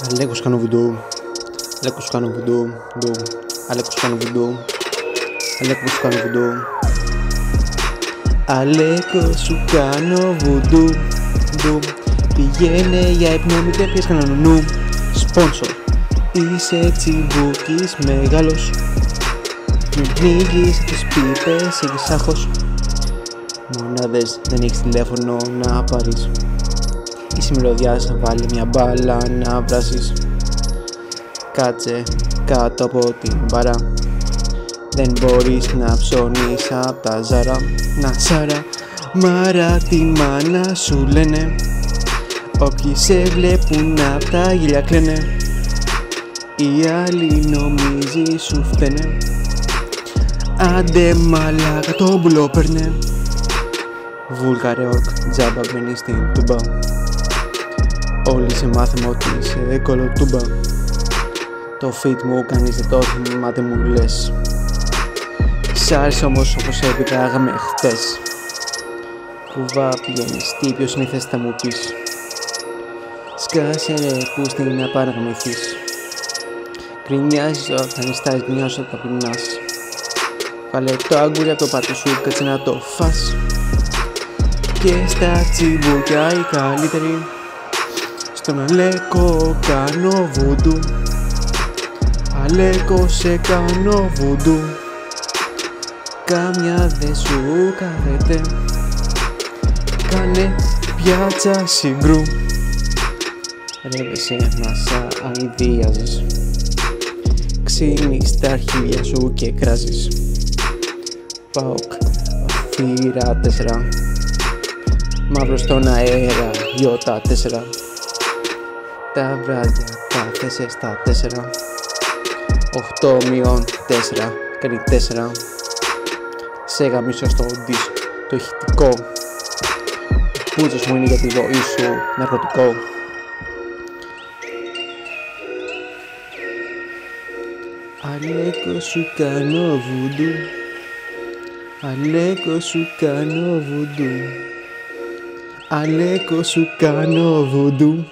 Αλέκο κάνω βουντού. Αλέκο κάνω βουντού. Αλέκο κάνω βουντού. Αλέκο κάνω βουντού. Αλέκο σου κάνω βουντού. Πηγαίνε για ύπνο, μην τρέπιες κανένα νου. Σπόνσορ. Είσαι τσιμπούκης μεγάλος. Μην πνίγεις τις πίπες, έχεις άγχος. Μονάδες, δεν έχεις τηλέφωνο να πάρεις. Είσαι μυρωδιάς, βάλει μια μπάλα να βράσεις. Κάτσε κάτω από την μπάρα. Δεν μπορείς να ψώνεις απ' τα Ζάρα. Να Σάρα, Μάρα τη μάνα σου λένε. Όποιοι σε βλέπουν απ' τα γυλιά κλαίνε. Οι άλλοι νομίζει σου φταίνε. Άντε μαλάκα το μπουλό παίρνε. Βούλγαρε ορκ, τζάμπα μπαίνει στην τούμπα. Όλοι σε μάθαμε ότι είσαι κολοτούμπα. Το φιτ μου κανείς δεν το θυμάται μου λες. Σ' άρεσε όμως όπως επικάγαμε χτες. Κουβά πηγαίνεις, τι πιο συνήθες θα μου πεις. Σκάσε ρε που στην να παραγμηθείς. Κρινιάζεις όταν νιστάζεις, μειώσεις όταν πεινάς. Βάλε το αγκούρι από το πάτο σου, κάτσε να το φας. Και στα τσιμπούκια οι καλύτεροι. Στον Αλέκο κάνω βουντού. Αλέκο σε κάνω βουντού. Κάμια δε σου κάθεται. Κάνε πιάτσα συγκρού. Ρεύεσαι μασά αηδίαζεις. Ξύνεις τα αρχίδια σου και κράζεις. ΠΑΟΚ θύρα 4. Μαύρο στον αέρα γιώτα 4. Τα βράδια κάθεσαι στα 4. 8-4 κάνει 4. Σε γαμίσω στο δις το ηχητικό. Ο πούτσος μου είναι για τη ζωή σου ναρκωτικό. Αλέκο σου κάνω βουντού. Αλέκο σου κάνω βουντού. Αλέκο σου κάνω βουντού.